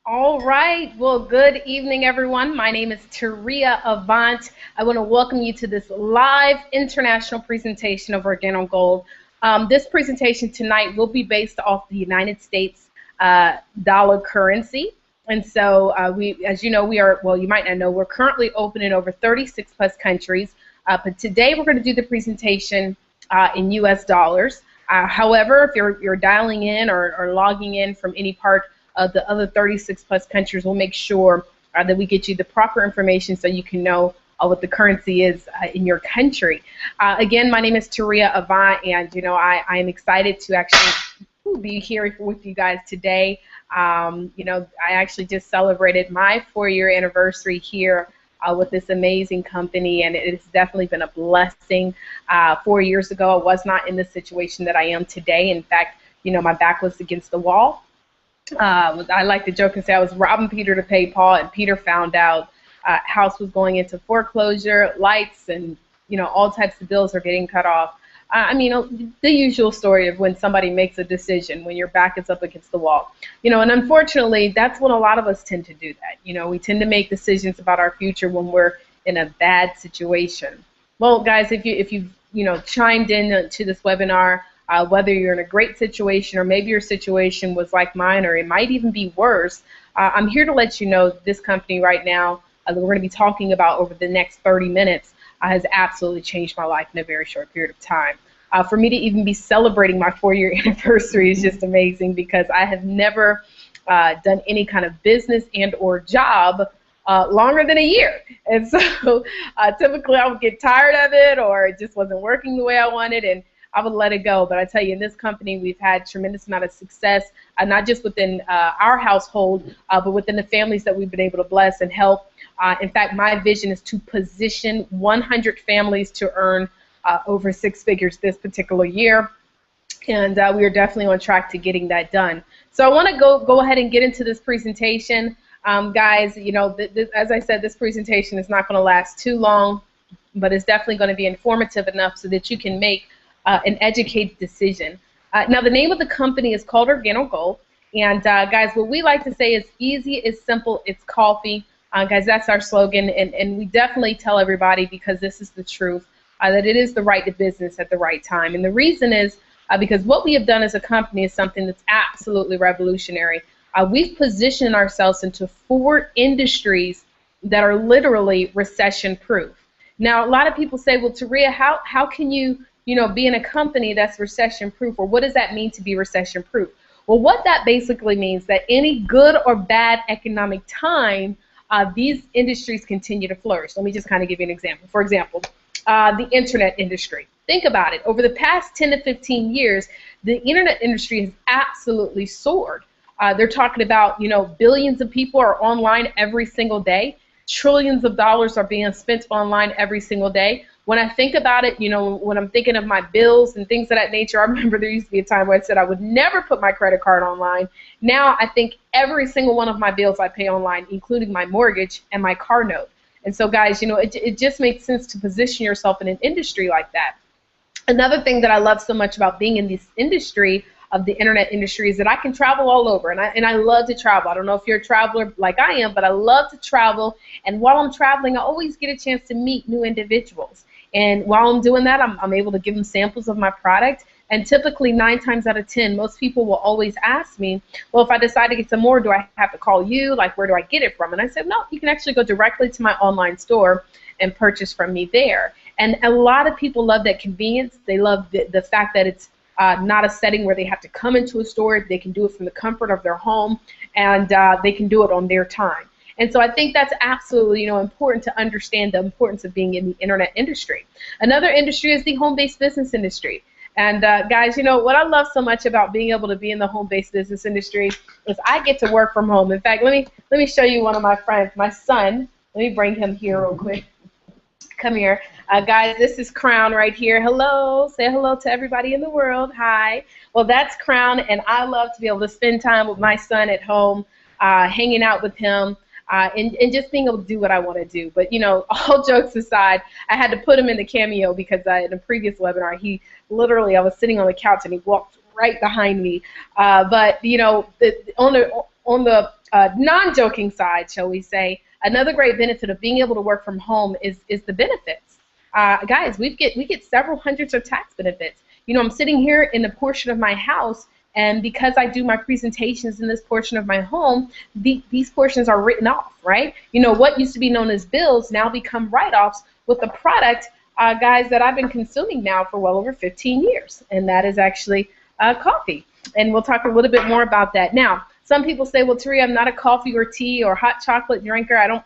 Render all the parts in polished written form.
All right. Well, good evening, everyone. My name is Taria Avant. I want to welcome you to this live international presentation of Organo Gold. This presentation tonight will be based off the United States dollar currency. And so as you know, well, you might not know, we're currently open in over 36 plus countries. But today we're going to do the presentation in US dollars. However, if you're dialing in or logging in from any part of the other 36 plus countries, we'll make sure that we get you the proper information so you can know what the currency is in your country. Again, my name is Taria Avant, and I am excited to actually be here with you guys today. I actually just celebrated my 4-year anniversary here with this amazing company, and it has definitely been a blessing. 4 years ago, I was not in the situation that I am today. In fact, my back was against the wall. I like to joke and say I was robbing Peter to pay Paul, and Peter found out house was going into foreclosure, lights, and all types of bills are getting cut off. The usual story of when somebody makes a decision when your back is up against the wall. And unfortunately, that's when a lot of us tend to do that. We tend to make decisions about our future when we're in a bad situation. Well, guys, if you've chimed in to this webinar, whether you're in a great situation or maybe your situation was like mine or it might even be worse, I'm here to let you know this company right now that we're going to be talking about over the next 30 minutes has absolutely changed my life in a very short period of time. For me to even be celebrating my 4-year anniversary is just amazing because I have never done any kind of business and or job longer than a year. And so typically I would get tired of it or it just wasn't working the way I wanted, and I would let it go. But I tell you, in this company, we've had tremendous amount of success, not just within our household, but within the families that we've been able to bless and help. In fact, my vision is to position 100 families to earn over 6 figures this particular year. And we are definitely on track to getting that done. So I want to go ahead and get into this presentation. Guys, as I said, this presentation is not going to last too long, but it's definitely going to be informative enough so that you can make an educated decision. Now, the name of the company is called Organo Gold. And guys, what we like to say is easy, it's simple, it's coffee. Guys, that's our slogan. And we definitely tell everybody, because this is the truth, that it is the right to business at the right time. And the reason is because what we have done as a company is something that's absolutely revolutionary. We've positioned ourselves into 4 industries that are literally recession-proof. Now, a lot of people say, well, Taria, how can you be in a company that's recession-proof, or what does that mean to be recession-proof? Well, what that basically means that any good or bad economic time, these industries continue to flourish. Let me just kind of give you an example. For example, the internet industry. Think about it. Over the past 10 to 15 years, the internet industry has absolutely soared. They're talking about, billions of people are online every single day. Trillions of dollars are being spent online every single day. When I think about it, when I'm thinking of my bills and things of that nature, I remember there used to be a time where I said I would never put my credit card online. Now I think every single one of my bills I pay online, including my mortgage and my car note. And so, guys, it just makes sense to position yourself in an industry like that. Another thing that I love so much about being in this industry of the internet industry is that I can travel all over, and I love to travel. I don't know if you're a traveler like I am, but I love to travel, and while I'm traveling, I always get a chance to meet new individuals. And while I'm doing that, I'm able to give them samples of my product, and typically 9 times out of 10, most people will always ask me, well, if I decide to get some more, do I have to call you? Like, where do I get it from? And I said, no, you can actually go directly to my online store and purchase from me there. And a lot of people love that convenience. They love the fact that it's not a setting where they have to come into a store. They can do it from the comfort of their home, and they can do it on their time. And so I think that's absolutely important to understand the importance of being in the internet industry. Another industry is the home-based business industry. And guys, what I love so much about being able to be in the home-based business industry is I get to work from home. In fact, let me show you one of my friends, my son. Let me bring him here real quick. Come here. Guys, this is Crown right here. Hello. Say hello to everybody in the world. Hi. Well, that's Crown, and I love to be able to spend time with my son at home, hanging out with him, and just being able to do what I want to do. But, all jokes aside, I had to put him in the cameo because in a previous webinar, I was sitting on the couch, and he walked right behind me. But, on the non-joking side, shall we say, another great benefit of being able to work from home is the benefits. Guys, we get several hundreds of tax benefits. You know, I'm sitting here in a portion of my house, and because I do my presentations in this portion of my home, these portions are written off, right? You know, what used to be known as bills now become write-offs with the product, guys, that I've been consuming now for well over 15 years, and that is actually coffee. And we'll talk a little bit more about that. Now, some people say, well, Tari, I'm not a coffee or tea or hot chocolate drinker. I don't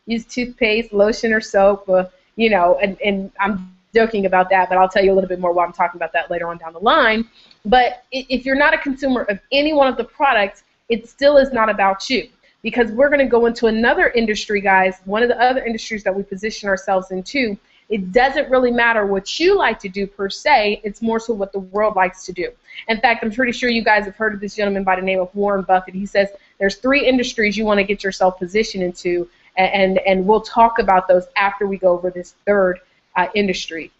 use toothpaste, lotion, or soap, and I'm joking about that, but I'll tell you a little bit more while I'm talking about that later on down the line. But if you're not a consumer of any one of the products, it still is not about you, because we're going to go into another industry, guys, one of the other industries that we position ourselves into. It doesn't really matter what you like to do per se, it's more so what the world likes to do. In fact, I'm pretty sure you guys have heard of this gentleman by the name of Warren Buffett. He says there's 3 industries you want to get yourself positioned into, and we'll talk about those after we go over this third industry.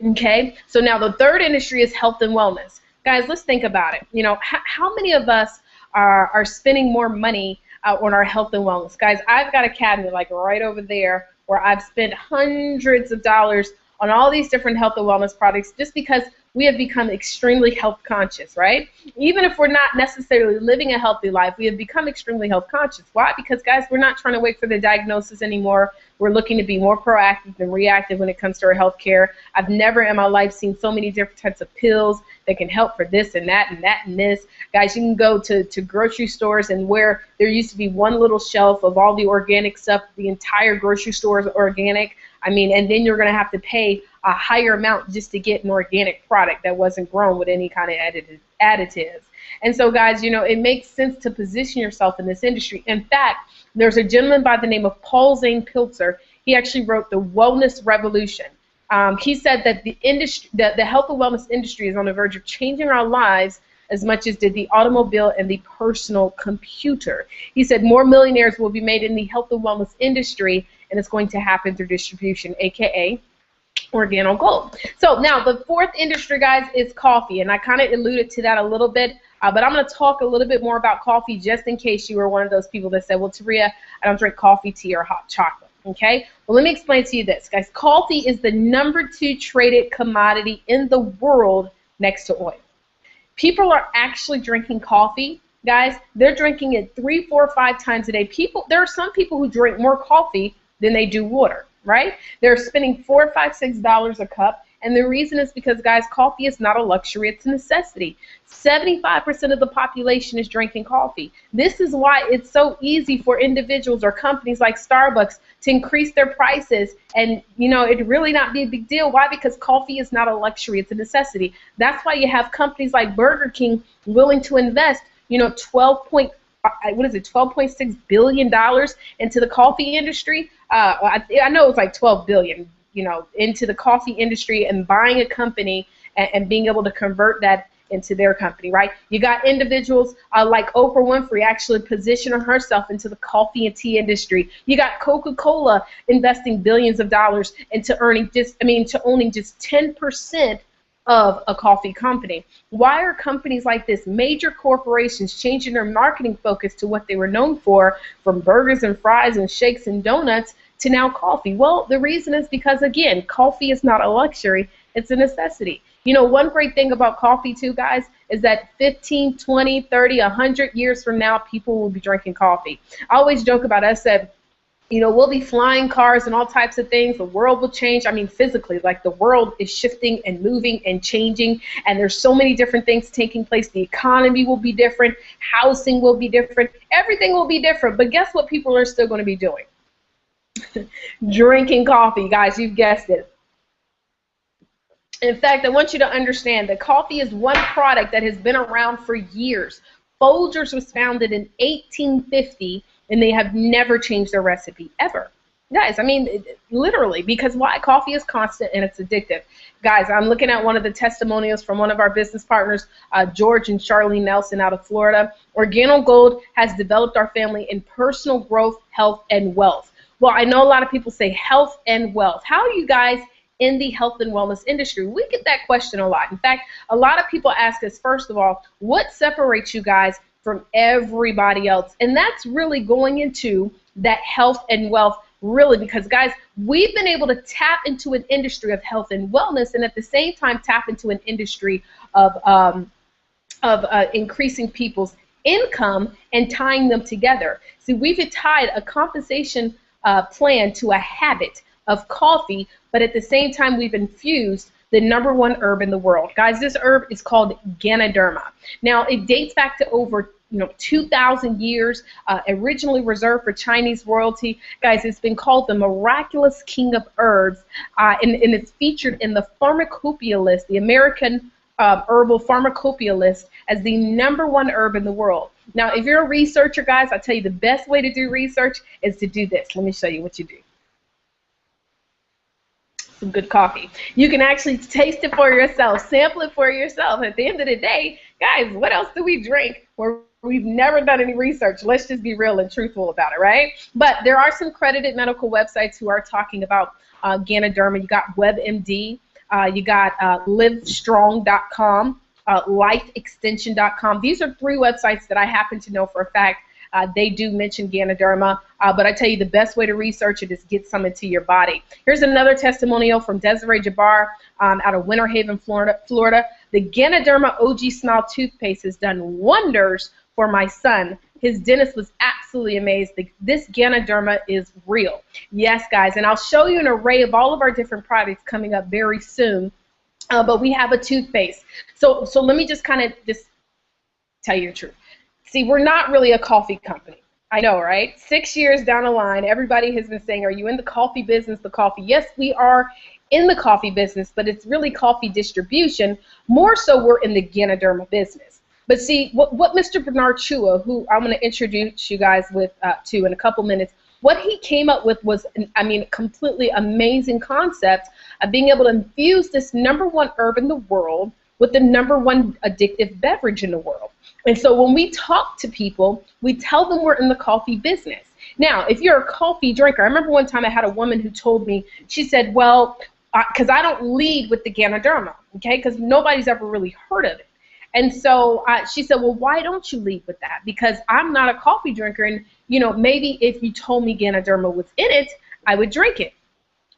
Okay, so now the third industry is health and wellness. Guys, let's think about it. You know, how many of us are spending more money on our health and wellness? Guys, I've got a cabinet like right over there where I've spent hundreds of dollars on all these different health and wellness products just because we have become extremely health conscious, right? Even if we're not necessarily living a healthy life, we have become extremely health conscious. Why? Because, guys, we're not trying to wait for the diagnosis anymore. We're looking to be more proactive than reactive when it comes to our health care. I've never in my life seen so many different types of pills that can help for this and that and that and this. Guys, you can go to grocery stores, and where there used to be one little shelf of all the organic stuff, the entire grocery store is organic. I mean, and then you're going to have to pay a higher amount just to get an organic product that wasn't grown with any kind of additives. And so, guys, you know, it makes sense to position yourself in this industry. In fact, there's a gentleman by the name of Paul Zane Pilzer. He actually wrote The Wellness Revolution. He said that the health and wellness industry is on the verge of changing our lives as much as did the automobile and the personal computer. He said more millionaires will be made in the health and wellness industry, and it's going to happen through distribution, aka Organo Gold. So now the fourth industry, guys, is coffee, and I kind of alluded to that a little bit, but I'm going to talk a little bit more about coffee just in case you were one of those people that said, well, Taria, I don't drink coffee, tea, or hot chocolate. Okay? Well, let me explain to you this, guys. Coffee is the #2 traded commodity in the world next to oil. People are actually drinking coffee, guys. They're drinking it 3, 4, 5 times a day. There are some people who drink more coffee than they do water, right? They're spending $4, $5, $6 a cup, and the reason is because, guys, coffee is not a luxury, it's a necessity. 75% of the population is drinking coffee. This is why it's so easy for individuals or companies like Starbucks to increase their prices and, you know, it really not be a big deal. Why? Because coffee is not a luxury, it's a necessity. That's why you have companies like Burger King willing to invest, you know, $12.6 billion into the coffee industry. I know it's like 12 billion, you know, into the coffee industry and buying a company and being able to convert that into their company, right? You got individuals like Oprah Winfrey actually positioning herself into the coffee and tea industry. You got Coca-Cola investing billions of dollars into owning just 10% of a coffee company. Why are companies like this, major corporations, changing their marketing focus to what they were known for, from burgers and fries and shakes and donuts to now coffee? Well, the reason is because, again, coffee is not a luxury, it's a necessity. You know, one great thing about coffee too, guys, is that 15, 20, 30, 100 years from now, people will be drinking coffee. I always joke about it. I said, you know, we'll be flying cars and all types of things. The world will change. I mean, physically, like the world is shifting and moving and changing, and there's so many different things taking place. The economy will be different. Housing will be different. Everything will be different. But guess what people are still going to be doing? Drinking coffee, guys. You've guessed it. In fact, I want you to understand that coffee is one product that has been around for years. Folgers was founded in 1850, and they have never changed their recipe, ever. Guys, I mean, literally, because why? Coffee is constant and it's addictive. Guys, I'm looking at one of the testimonials from one of our business partners, George and Charlene Nelson out of Florida. Organo Gold has developed our family in personal growth, health, and wealth. Well, I know a lot of people say health and wealth. How are you guys in the health and wellness industry? We get that question a lot. In fact, a lot of people ask us, first of all, what separates you guys from everybody else. And that's really going into that health and wealth, really, because guys, we've been able to tap into an industry of health and wellness, and at the same time tap into an industry of increasing people's income and tying them together. See, we've tied a compensation plan to a habit of coffee, but at the same time we've infused the #1 herb in the world. Guys, this herb is called Ganoderma. Now, it dates back to over 2,000 years, originally reserved for Chinese royalty. Guys, it's been called the miraculous king of herbs, and it's featured in the pharmacopoeia list, the American herbal pharmacopoeia list, as the #1 herb in the world. Now, if you're a researcher, guys, I tell you the best way to do research is to do this. Let me show you what you do. Some good coffee. You can actually taste it for yourself, sample it for yourself. At the end of the day, guys, what else do we drink where we've never done any research? Let's just be real and truthful about it, right? But there are some credited medical websites who are talking about Ganoderma. You got WebMD, you got livestrong.com, lifeextension.com. These are 3 websites that I happen to know for a fact. They do mention Ganoderma, but I tell you the best way to research it is get some into your body. Here's another testimonial from Desiree Jabbar out of Winter Haven, Florida. The Ganoderma OG Smile toothpaste has done wonders for my son. His dentist was absolutely amazed. This Ganoderma is real. Yes, guys, and I'll show you an array of all of our different products coming up very soon, but we have a toothpaste. So let me just kind of tell you the truth. See, we're not really a coffee company. I know, right? 6 years down the line, everybody has been saying, are you in the coffee business, the coffee? Yes, we are in the coffee business, but it's really coffee distribution. More so, we're in the Ganoderma business. But see, what Mr. Bernard Chua, who I'm going to introduce you guys to in a couple minutes, what he came up with was, I mean, completely amazing concept of being able to infuse this #1 herb in the world with the #1 addictive beverage in the world. And so when we talk to people, we tell them we're in the coffee business. Now, if you're a coffee drinker, I remember one time I had a woman who told me, she said, well, because I don't lead with the Ganoderma, okay, because nobody's ever really heard of it. And so she said, well, why don't you lead with that? Because I'm not a coffee drinker, and, maybe if you told me Ganoderma was in it, I would drink it.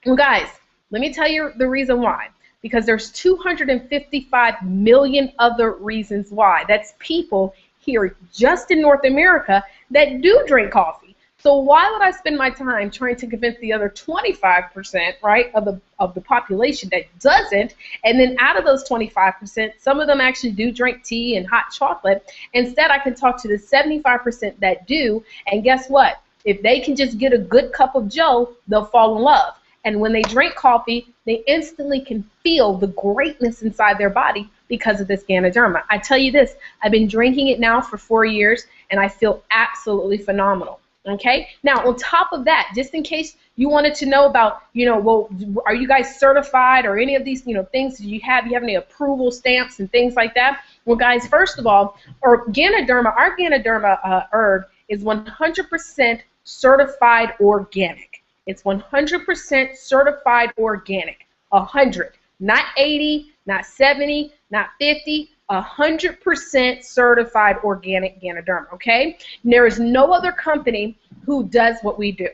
Well, guys, let me tell you the reason why. Because there's 255 million other reasons why. That's people here just in North America that do drink coffee. So why would I spend my time trying to convince the other 25%, right, of the population that doesn't, and then out of those 25%, some of them actually do drink tea and hot chocolate. Instead, I can talk to the 75% that do, and guess what? If they can just get a good cup of joe, they'll fall in love. And when they drink coffee, they instantly can feel the greatness inside their body because of this Ganoderma. I tell you this, I've been drinking it now for 4 years, and I feel absolutely phenomenal. Okay? Now, on top of that, just in case you wanted to know about, well, are you guys certified or any of these, things you have any approval stamps and things like that? Well, guys, first of all, our Ganoderma herb is 100% certified organic. It's 100% certified organic, 100, not 80, not 70, not 50, 100% certified organic Ganoderma, okay? And there is no other company who does what we do.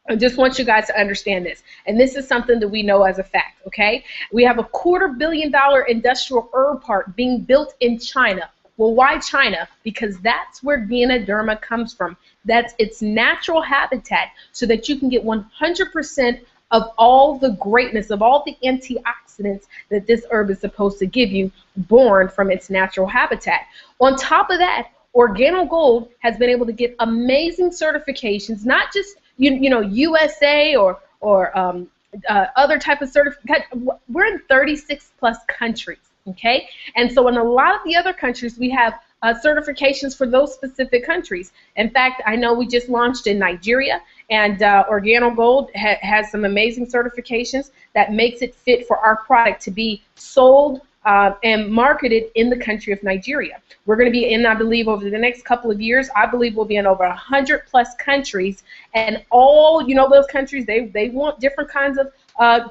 I just want you guys to understand this, and this is something that we know as a fact, okay? We have a $250 million industrial herb park being built in China. Well, why China? Because that's where Ganoderma comes from. That's its natural habitat, so that you can get 100% of all the greatness, of all the antioxidants that this herb is supposed to give you, born from its natural habitat. On top of that, Organo Gold has been able to get amazing certifications, not just USA or other type of certificate. We're in 36 plus countries. Okay, and so in a lot of the other countries, we have certifications for those specific countries. In fact, I know we just launched in Nigeria, and Organo Gold has some amazing certifications that makes it fit for our product to be sold and marketed in the country of Nigeria. We're going to be in, I believe, over the next couple of years, I believe we'll be in over 100 plus countries, and all, those countries, they want different kinds of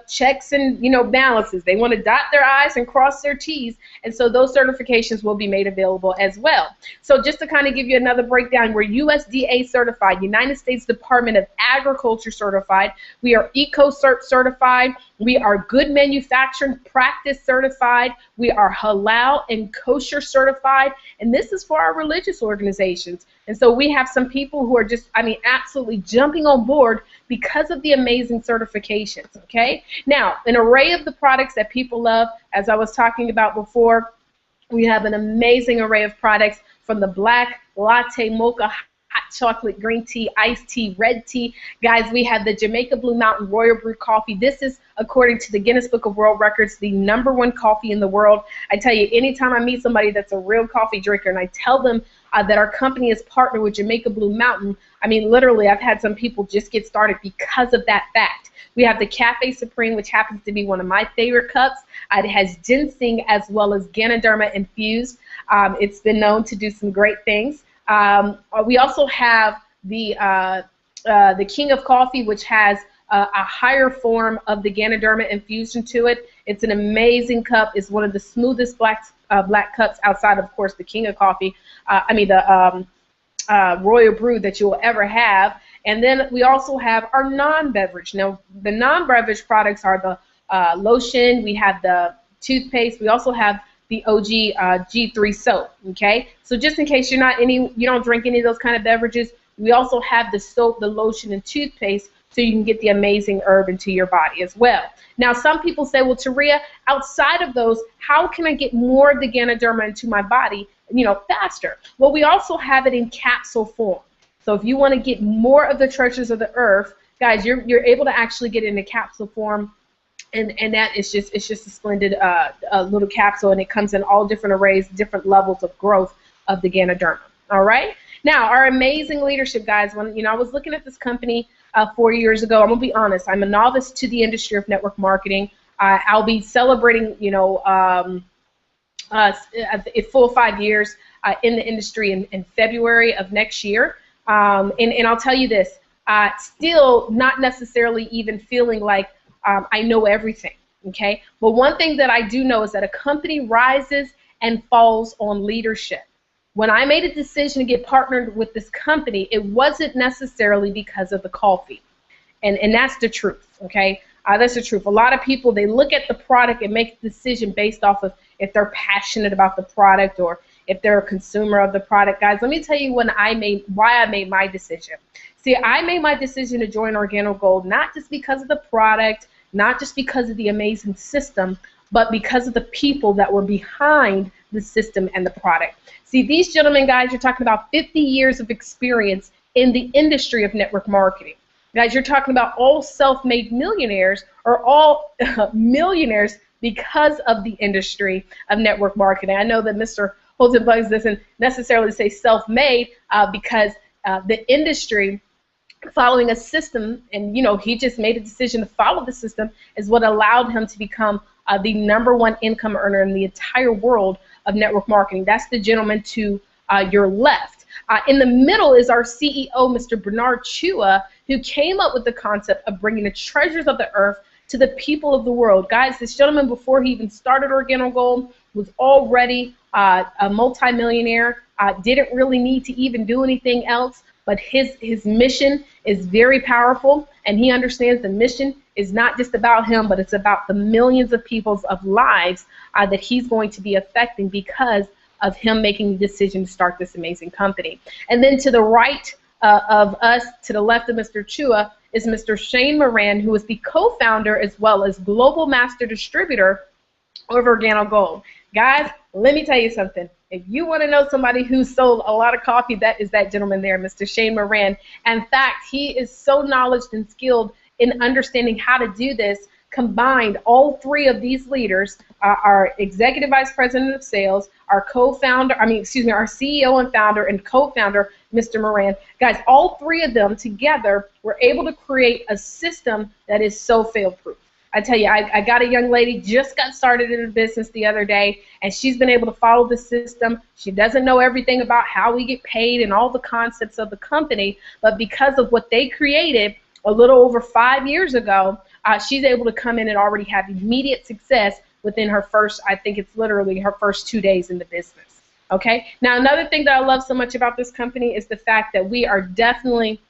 checks and balances. They want to dot their I's and cross their T's, and so those certifications will be made available as well. So just to kind of give you another breakdown, we're USDA certified, United States Department of Agriculture certified. We are EcoCert certified. We are Good Manufacturing Practice certified. We are Halal and Kosher certified, and this is for our religious organizations. And so we have some people who are just, absolutely jumping on board because of the amazing certifications, okay? Now, an array of the products that people love, as I was talking about before, we have an amazing array of products from the black, latte, mocha, hot chocolate, green tea, iced tea, red tea. Guys, we have the Jamaica Blue Mountain Royal Brew coffee. This is, according to the Guinness Book of World Records, the #1 coffee in the world. I tell you, anytime I meet somebody that's a real coffee drinker and I tell them that our company is partnered with Jamaica Blue Mountain, literally, I've had some people just get started because of that fact. We have the Cafe Supreme, which happens to be one of my favorite cups. It has ginseng as well as Ganoderma infused. It's been known to do some great things. We also have the King of Coffee, which has a higher form of the Ganoderma infusion to it. It's an amazing cup. It's one of the smoothest black cups outside, of course, the King of Coffee. The Royal Brew that you will ever have. And then we also have our non-beverage. Now, the non-beverage products are the lotion. We have the toothpaste. We also have the OG G3 soap. Okay, so just in case you don't drink any of those kind of beverages, we also have the soap, the lotion, and toothpaste, so you can get the amazing herb into your body as well. Now, some people say, well, Taria, outside of those, how can I get more of the Ganoderma into my body, faster? Well, we also have it in capsule form. So if you want to get more of the treasures of the earth, guys, you're able to actually get it in a capsule form, and that is just a splendid little capsule, and it comes in all different arrays, different levels of growth of the Ganoderma. All right. Now, our amazing leadership, guys. When I was looking at this company 4 years ago, I'm gonna be honest. I'm a novice to the industry of network marketing. I'll be celebrating, a full 5 years in the industry in February of next year. And I'll tell you this, still not necessarily even feeling like I know everything, okay? But one thing that I do know is that a company rises and falls on leadership. When I made a decision to get partnered with this company, it wasn't necessarily because of the coffee. And that's the truth, okay? That's the truth. A lot of people, they look at the product and make a decision based off of if they're passionate about the product or if they're a consumer of the product. Guys, let me tell you why I made my decision. See, I made my decision to join Organo Gold not just because of the product, not just because of the amazing system, but because of the people that were behind the system and the product. See, these gentlemen, guys, you're talking about 50 years of experience in the industry of network marketing. Guys, you're talking about all self-made millionaires or all millionaires because of the industry of network marketing. I know that Mr. Holton Bugs doesn't necessarily say self-made because the industry, following a system, and he just made a decision to follow the system, is what allowed him to become the #1 income earner in the entire world of network marketing. That's the gentleman to your left. In the middle is our CEO, Mr. Bernard Chua, who came up with the concept of bringing the treasures of the earth to the people of the world. Guys, this gentleman, before he even started Organo Gold, was already a multimillionaire, didn't really need to even do anything else, but his mission is very powerful, and he understands the mission is not just about him, but it's about the millions of people's lives that he's going to be affecting because of him making the decision to start this amazing company. And then to the right of us, to the left of Mr. Chua, is Mr. Shane Moran, who is the co-founder as well as global master distributor of Organo Gold. Guys, let me tell you something. If you want to know somebody who sold a lot of coffee, that is that gentleman there, Mr. Shane Moran. In fact, he is so knowledgeable and skilled in understanding how to do this. Combined, all three of these leaders, our executive vice president of sales, our co-founder, our CEO and founder and co-founder, Mr. Moran. Guys, all three of them together were able to create a system that is so fail-proof. I tell you, I got a young lady, just got started in a business the other day, and she's been able to follow the system. She doesn't know everything about how we get paid and all the concepts of the company, but because of what they created a little over 5 years ago, she's able to come in and already have immediate success within her first, I think it's literally her first 2 days in the business. Okay. Now, another thing that I love so much about this company is the fact that we are definitely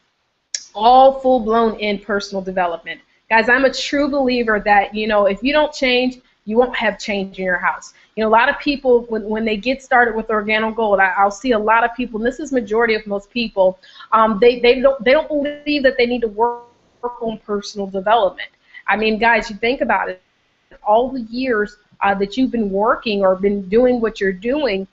all full-blown in personal development. Guys, I'm a true believer that, if you don't change, you won't have change in your house. A lot of people, when they get started with Organo Gold, I'll see a lot of people, and this is majority of most people, they don't believe that they need to work on personal development. I mean, guys, you think about it, all the years that you've been working or been doing what you're doing,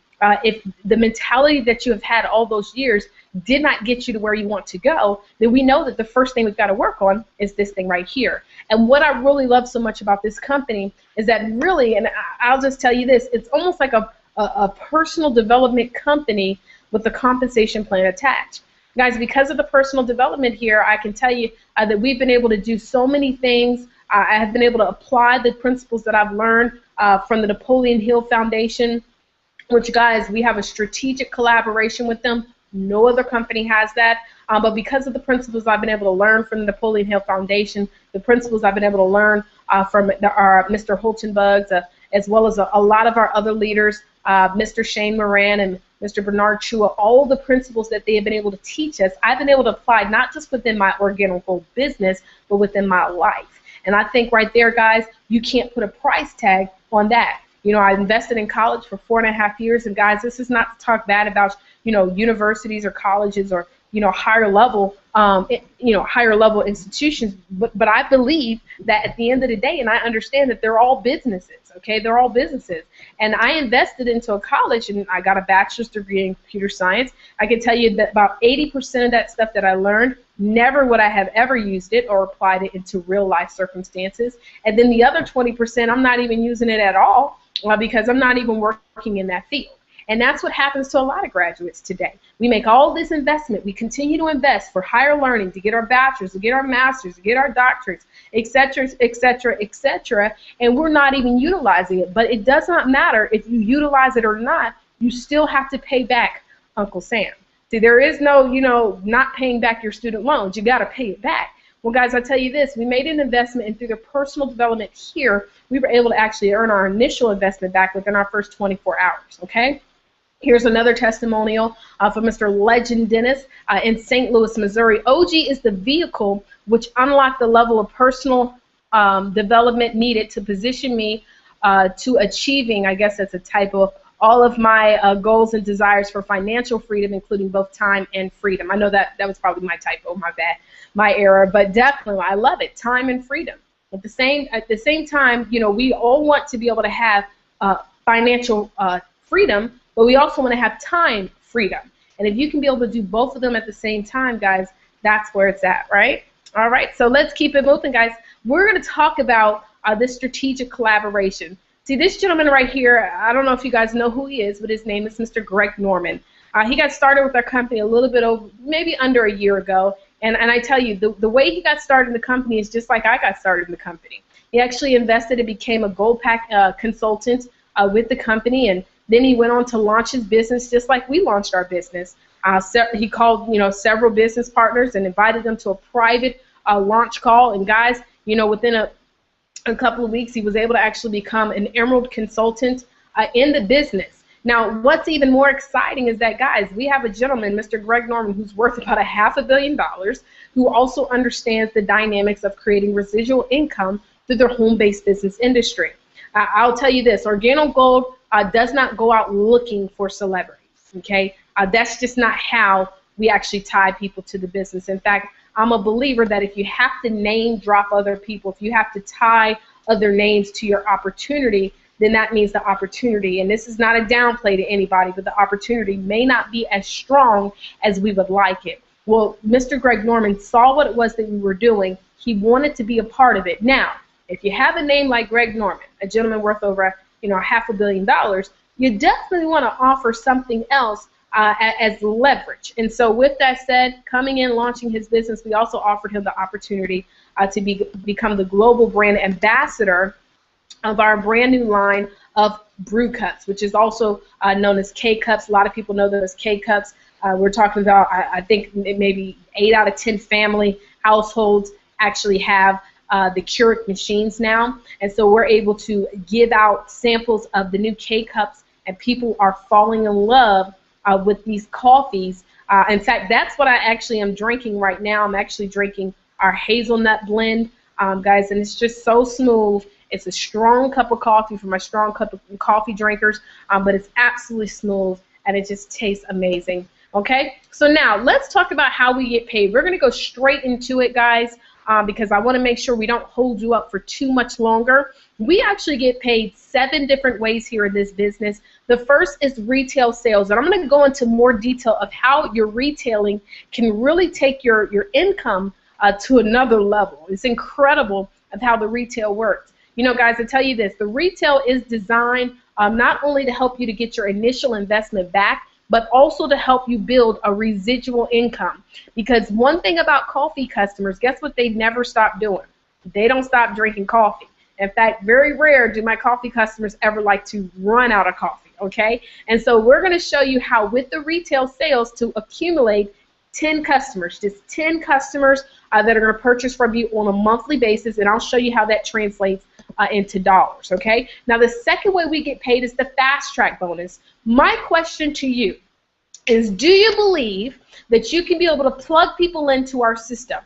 if the mentality that you have had all those years did not get you to where you want to go, then we know that the first thing we've got to work on is this thing right here. And what I really love so much about this company is that really, and I'll just tell you this, it's almost like a personal development company with a compensation plan attached. Guys, because of the personal development here, I can tell you that we've been able to do so many things. I have been able to apply the principles that I've learned from the Napoleon Hill Foundation, which, guys, we have a strategic collaboration with them. No other company has that. But because of the principles I've been able to learn from the Napoleon Hill Foundation, the principles I've been able to learn from our Mr. Holtenbugs, as well as a lot of our other leaders, Mr. Shane Moran and Mr. Bernard Chua, all the principles that they have been able to teach us, I've been able to apply not just within my Organo Gold business, but within my life. And I think right there, guys, you can't put a price tag on that. I invested in college for 4.5 years, and guys, this is not to talk bad about, universities or colleges or, higher level institutions, but I believe that at the end of the day, and I understand that they're all businesses, okay? They're all businesses. And I invested into a college, and I got a bachelor's degree in computer science. I can tell you that about 80% of that stuff that I learned, never would I have ever used it or applied it into real life circumstances. And then the other 20%, I'm not even using it at all because I'm not even working in that field. And that's what happens to a lot of graduates today. We make all this investment. We continue to invest for higher learning, to get our bachelor's, to get our master's, to get our doctorates, et cetera, et cetera, et cetera, and we're not even utilizing it. But it does not matter if you utilize it or not. You still have to pay back Uncle Sam. See, there is no, not paying back your student loans. You got to pay it back. Well, guys, I'll tell you this. We made an investment, and through the personal development here, we were able to actually earn our initial investment back within our first 24 hours, okay? Here's another testimonial from Mr. Legend Dennis in St. Louis, Missouri. OG is the vehicle which unlocked the level of personal development needed to position me to achieving, I guess that's a typo, all of my goals and desires for financial freedom, including both time and freedom. I know that was probably my typo, my bad, my error, but definitely I love it, time and freedom. At the same time, we all want to be able to have financial freedom, but we also want to have time freedom. And if you can be able to do both of them at the same time, guys, that's where it's at, right? All right, so let's keep it moving, guys. We're going to talk about this strategic collaboration. See, this gentleman right here, I don't know if you guys know who he is, but his name is Mr. Greg Norman. He got started with our company a little bit over, maybe under a year ago. And I tell you, the way he got started in the company is just like I got started in the company. He actually invested and became a Gold Pack consultant with the company, and then he went on to launch his business just like we launched our business. He called, several business partners and invited them to a private launch call. And guys, within a couple of weeks, he was able to actually become an Emerald consultant in the business. Now, what's even more exciting is that, guys, we have a gentleman, Mr. Greg Norman, who's worth about $500 million, who also understands the dynamics of creating residual income through their home-based business industry. I'll tell you this, Organo Gold does not go out looking for celebrities, okay? That's just not how we actually tie people to the business. In fact, I'm a believer that if you have to name drop other people, if you have to tie other names to your opportunity, then that means the opportunity, and this is not a downplay to anybody, but the opportunity may not be as strong as we would like it. Well, Mr. Greg Norman saw what it was that we were doing. He wanted to be a part of it. Now, if you have a name like Greg Norman, a gentleman worth over $500 million, you definitely want to offer something else as leverage. And so with that said, coming in, launching his business, we also offered him the opportunity to become the global brand ambassador of our brand new line of brew cups, which is also known as K-Cups. A lot of people know those as K-Cups. We're talking about, I think maybe 8 out of 10 family households actually have the Keurig machines now, and so we're able to give out samples of the new K-Cups, and people are falling in love with these coffees. In fact, that's what I actually am drinking right now. I'm actually drinking our hazelnut blend, guys, and it's just so smooth. It's a strong cup of coffee for my strong cup of coffee drinkers, but it's absolutely smooth, and it just tastes amazing. Okay, so now let's talk about how we get paid. We're going to go straight into it, guys, because I want to make sure we don't hold you up for too much longer. We actually get paid 7 different ways here in this business. The first is retail sales, and I'm going to go into more detail of how your retailing can really take your income to another level. It's incredible of how the retail works. You know, guys, I tell you this, the retail is designed not only to help you to get your initial investment back, but also to help you build a residual income. Because one thing about coffee customers, guess what they never stop doing? They don't stop drinking coffee. In fact, very rare do my coffee customers ever like to run out of coffee, okay? And so we're going to show you how with the retail sales to accumulate 10 customers, just 10 customers that are going to purchase from you on a monthly basis, and I'll show you how that translates into dollars, okay? Now, the second way we get paid is the fast track bonus. My question to you is, do you believe that you can be able to plug people into our system?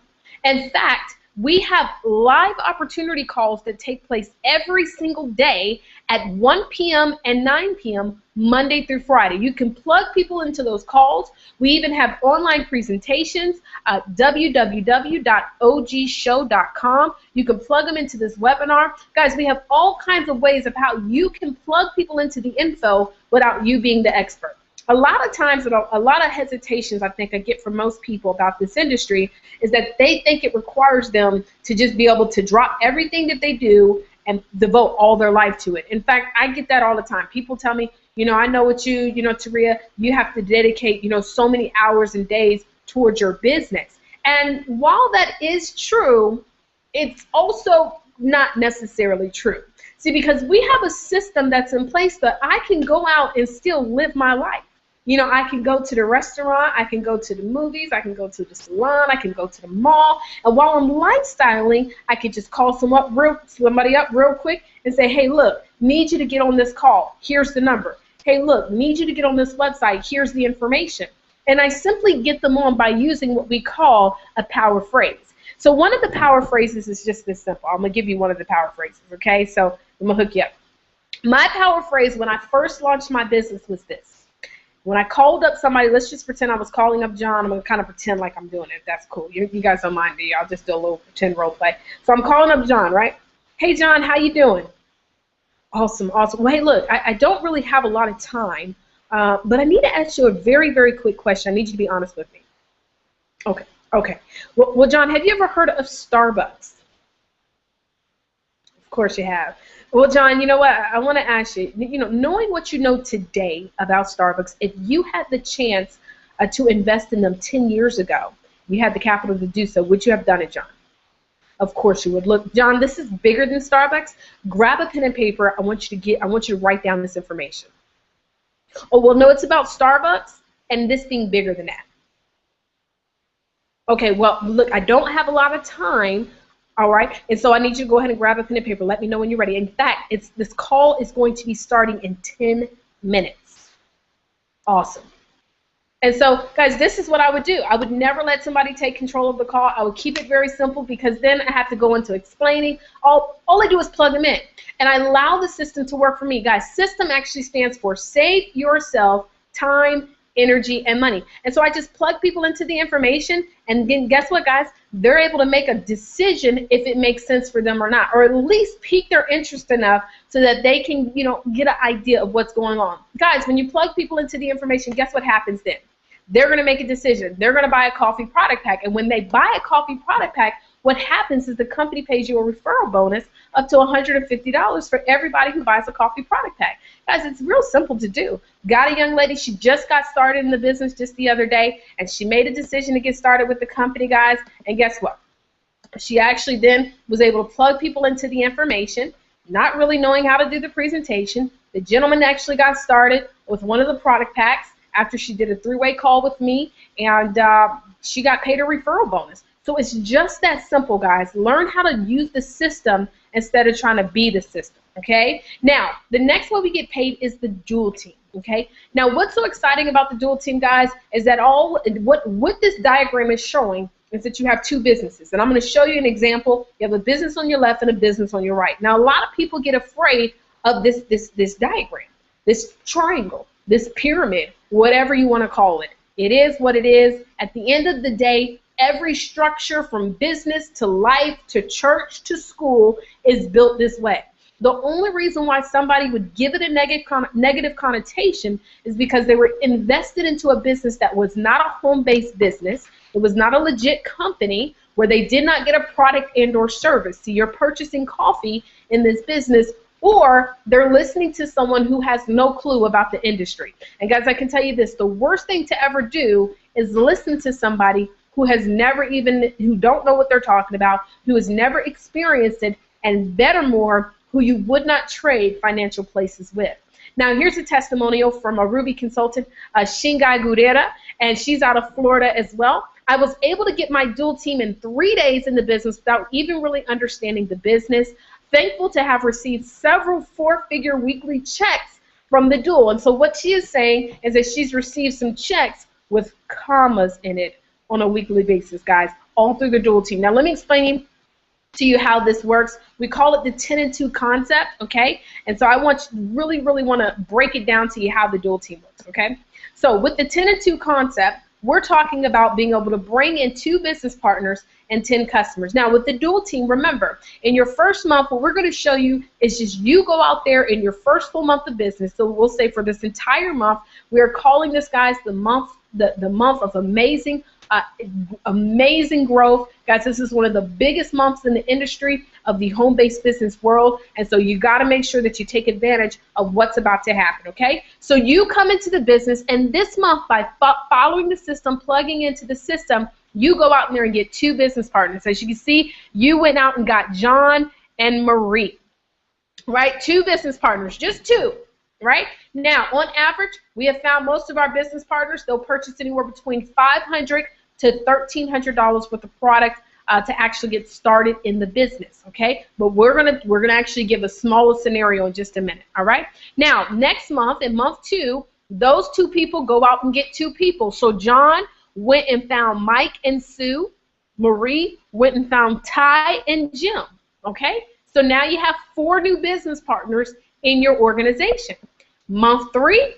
In fact, we have live opportunity calls that take place every single day at 1 p.m. and 9 p.m. Monday through Friday. You can plug people into those calls. We even have online presentations at www.ogshow.com. You can plug them into this webinar. Guys, we have all kinds of ways of how you can plug people into the info without you being the expert. A lot of times, a lot of hesitations I think I get from most people about this industry is that they think it requires them to just be able to drop everything that they do and devote all their life to it. In fact, I get that all the time. People tell me, you know, I know what you know, Taria, you have to dedicate, you know, so many hours and days towards your business. And while that is true, it's also not necessarily true. See, because we have a system that's in place that I can go out and still live my life. You know, I can go to the restaurant, I can go to the movies, I can go to the salon, I can go to the mall, and while I'm lifestyling, I can just call somebody up real quick and say, hey, look, need you to get on this call. Here's the number. Hey, look, need you to get on this website. Here's the information. And I simply get them on by using what we call a power phrase. So one of the power phrases is just this simple. I'm going to give you one of the power phrases, okay? So I'm going to hook you up. My power phrase when I first launched my business was this. When I called up somebody, let's just pretend I was calling up John. I'm going to kind of pretend like I'm doing it. That's cool. You guys don't mind me. I'll just do a little pretend role play. So I'm calling up John, right? Hey, John, how you doing? Awesome, awesome. Well, hey, look, I don't really have a lot of time, but I need to ask you a very, very quick question. I need you to be honest with me. Okay, okay. Well, John, have you ever heard of Starbucks? Of course you have. Well, John, you know what? I want to ask you, knowing what you know today about Starbucks, if you had the chance to invest in them 10 years ago, you had the capital to do so, would you have done it, John? Of course you would. Look, John, this is bigger than Starbucks. Grab a pen and paper. I want you to write down this information. Oh, well, no, it's about Starbucks and this being bigger than that. Okay, well, look, I don't have a lot of time. All right, and so I need you to go ahead and grab a pen and paper. Let me know when you're ready. In fact, this call is going to be starting in 10 minutes. Awesome. And so, guys, this is what I would do. I would never let somebody take control of the call. I would keep it very simple because then I have to go into explaining. All I do is plug them in, and I allow the system to work for me. Guys, system actually stands for Save Yourself Time, Energy, and Money. And so I just plug people into the information, and then guess what, guys? They're able to make a decision if it makes sense for them or not, or at least pique their interest enough so that they can, get an idea of what's going on. Guys, when you plug people into the information, guess what happens then? They're going to make a decision. They're going to buy a coffee product pack, and when they buy a coffee product pack, what happens is the company pays you a referral bonus up to $150 for everybody who buys a coffee product pack. Guys, it's real simple to do. Got a young lady, she just got started in the business just the other day, and she made a decision to get started with the company, guys, and guess what? She actually then was able to plug people into the information, not really knowing how to do the presentation. The gentleman actually got started with one of the product packs after she did a 3-way call with me, and she got paid a referral bonus. So it's just that simple, guys. Learn how to use the system instead of trying to be the system, okay? Now, the next way we get paid is the dual team, okay? Now, what's so exciting about the dual team, guys, is that what this diagram is showing is that you have two businesses. And I'm going to show you an example. You have a business on your left and a business on your right. Now, a lot of people get afraid of this diagram, this triangle, this pyramid, whatever you want to call it. It is what it is. At the end of the day, every structure from business to life to church to school is built this way. The only reason why somebody would give it a negative connotation is because they were invested into a business that was not a home-based business. It was not a legit company where they did not get a product and or service. So you're purchasing coffee in this business, or they're listening to someone who has no clue about the industry. And guys, I can tell you this, the worst thing to ever do is listen to somebody who don't know what they're talking about, who has never experienced it, and better more, who you would not trade financial places with. Now, here's a testimonial from a Ruby consultant, Shingai Gurera, and she's out of Florida as well. I was able to get my dual team in 3 days in the business without even really understanding the business. Thankful to have received several four-figure weekly checks from the dual. And so what she is saying is that she's received some checks with commas in it on a weekly basis, guys, all through the dual team. Now, let me explain to you how this works. We call it the 10 and 2 concept, okay? And so I really want to break it down to you how the dual team works, okay? So with the 10 and 2 concept, we're talking about being able to bring in 2 business partners and 10 customers. Now, with the dual team, remember, in your first month, what we're going to show you is just you go out there in your first full month of business. So we'll say for this entire month, we are calling this, guys, the month of amazing growth. Guys, this is one of the biggest months in the industry of the home-based business world, and so you got to make sure that you take advantage of what's about to happen, okay? So you come into the business, and this month, by following the system, plugging into the system, you go out there and get 2 business partners. As you can see, you went out and got John and Marie, right? 2 business partners, just 2. Right? Now, on average, we have found most of our business partners, they'll purchase anywhere between $500 to $1,300 worth of product to actually get started in the business, okay? But we're gonna actually give a smaller scenario in just a minute, all right? Now, next month, in month 2, those 2 people go out and get 2 people. So John went and found Mike and Sue. Marie went and found Ty and Jim, okay? So now you have 4 new business partners in your organization. Month 3,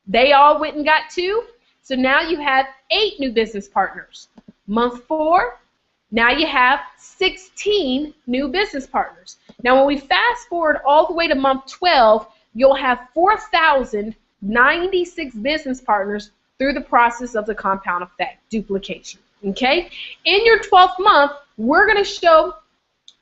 they all went and got 2. So now you have 8 new business partners. Month 4, now you have 16 new business partners. Now when we fast forward all the way to month 12, you'll have 4,096 business partners through the process of the compound effect, duplication. Okay? In your 12th month, we're going to show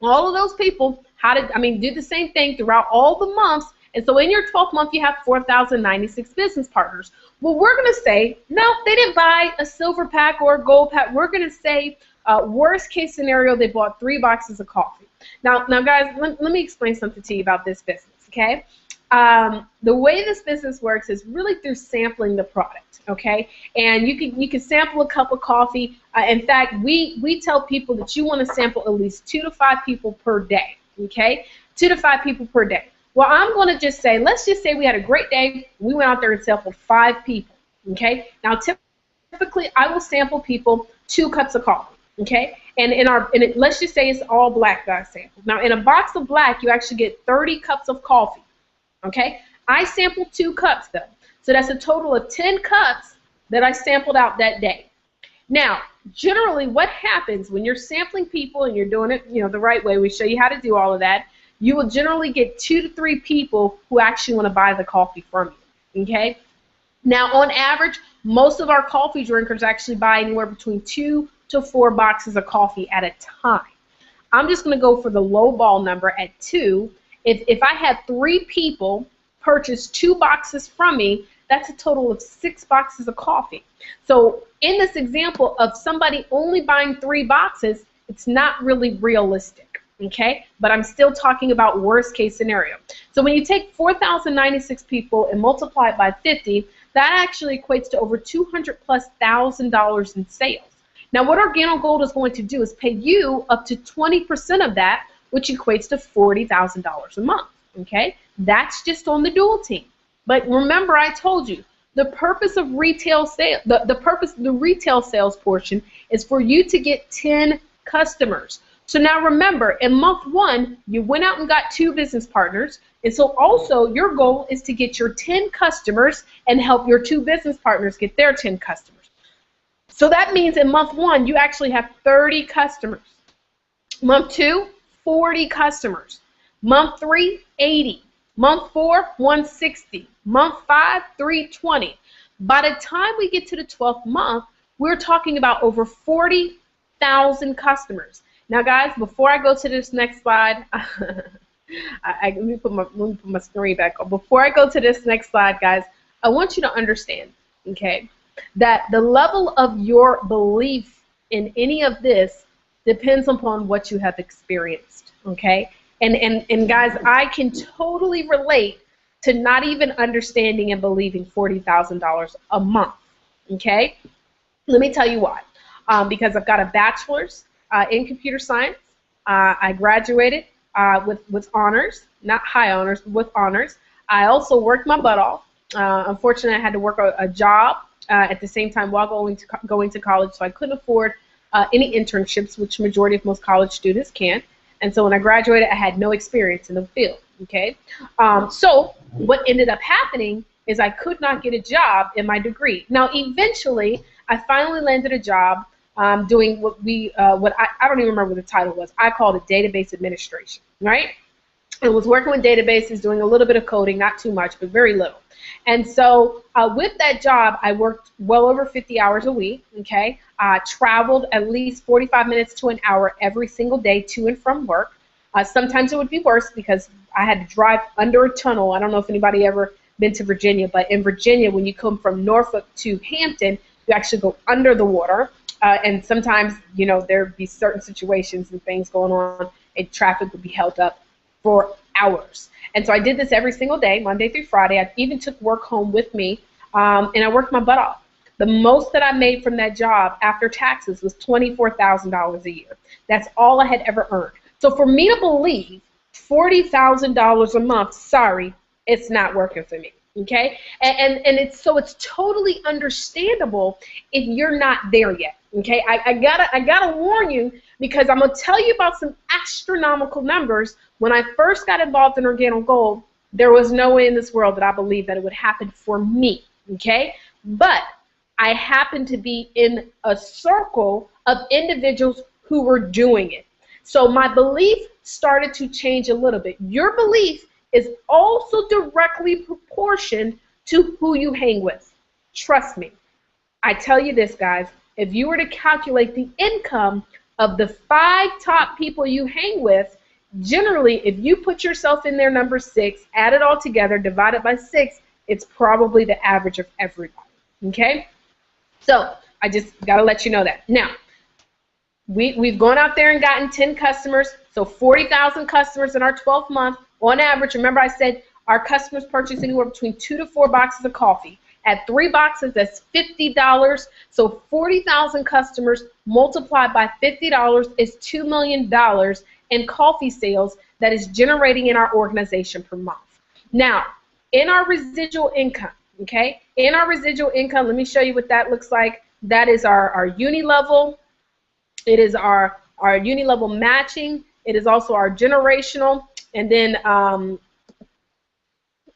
all of those people how to, do the same thing throughout all the months. And so in your 12th month, you have 4,096 business partners. Well, we're going to say, no, they didn't buy a silver pack or a gold pack. We're going to say, worst case scenario, they bought 3 boxes of coffee. Now guys, let me explain something to you about this business, okay? The way this business works is really through sampling the product, okay? And you can sample a cup of coffee. In fact, we tell people that you want to sample at least 2 to 5 people per day, okay? 2 to 5 people per day. Well, I'm going to just say, let's just say we had a great day. We went out there and sampled 5 people, okay? Now, typically, I will sample people 2 cups of coffee, okay? And let's just say it's all black that I sample. Now, in a box of black, you actually get 30 cups of coffee, okay? I sampled 2 cups, though. So that's a total of 10 cups that I sampled out that day. Now, generally, what happens when you're sampling people and you're doing it, the right way, we show you how to do all of that, you will generally get 2 to 3 people who actually want to buy the coffee from you, okay? Now, on average, most of our coffee drinkers actually buy anywhere between 2 to 4 boxes of coffee at a time. I'm just going to go for the low ball number at 2. If I had 3 people purchase 2 boxes from me, that's a total of 6 boxes of coffee. So in this example of somebody only buying 3 boxes, it's not really realistic. Okay, but I'm still talking about worst case scenario. So when you take 4,096 people and multiply it by 50, that actually equates to over $200,000+ in sales. Now, what Organo Gold is going to do is pay you up to 20% of that, which equates to $40,000 a month. Okay, that's just on the dual team. But remember, I told you the purpose of retail sale, the retail sales portion is for you to get 10 customers. So now remember, in month 1, you went out and got 2 business partners, and so also your goal is to get your 10 customers and help your 2 business partners get their 10 customers. So that means in month 1, you actually have 30 customers. Month 2, 40 customers. Month 3, 80. Month 4, 160. Month 5, 320. By the time we get to the 12th month, we're talking about over 40,000 customers. Now, guys, before I go to this next slide, let me put my screen back on. Before I go to this next slide, guys, I want you to understand, okay, that the level of your belief in any of this depends upon what you have experienced, okay? And guys, I can totally relate to not even understanding and believing $40,000 a month, okay? Let me tell you why. Because I've got a bachelor's in computer science. I graduated with honors, not high honors, but with honors. I also worked my butt off. Unfortunately, I had to work a job at the same time while going to college, so I couldn't afford any internships, which majority of most college students can. And so when I graduated, I had no experience in the field, okay? So what ended up happening is I could not get a job in my degree. Now, eventually, I finally landed a job doing what I don't even remember what the title was. I called it database administration, right? I was working with databases, doing a little bit of coding, not too much, but very little. And so with that job, I worked well over 50 hours a week, okay? Traveled at least 45 minutes to an hour every single day to and from work. Sometimes it would be worse because I had to drive under a tunnel. I don't know if anybody ever been to Virginia, but in Virginia, when you come from Norfolk to Hampton, you actually go under the water. And sometimes, you know, there'd be certain situations and things going on, and traffic would be held up for hours. And so I did this every single day, Monday through Friday. I even took work home with me, and I worked my butt off. The most that I made from that job after taxes was $24,000 a year. That's all I had ever earned. So for me to believe $40,000 a month, sorry, it's not working for me. Okay, and it's totally understandable if you're not there yet. Okay, I gotta warn you, because I'm gonna tell you about some astronomical numbers. When I first got involved in Organo Gold, there was no way in this world that I believed that it would happen for me. Okay, but I happened to be in a circle of individuals who were doing it. So my belief started to change a little bit. Your belief is also directly proportioned to who you hang with. Trust me. I tell you this, guys, if you were to calculate the income of the 5 top people you hang with, generally, if you put yourself in their number 6, add it all together, divide it by 6, it's probably the average of everybody. Okay? So I just got to let you know that. Now, we've gone out there and gotten 10 customers, so 40,000 customers in our 12th month. On average, remember I said our customers purchase anywhere between 2 to 4 boxes of coffee. At 3 boxes, that's $50. So 40,000 customers multiplied by $50 is $2 million in coffee sales that is generating in our organization per month. Now, in our residual income, okay, in our residual income, let me show you what that looks like. That is our uni level. It is our uni level matching. It is also our generational. And then,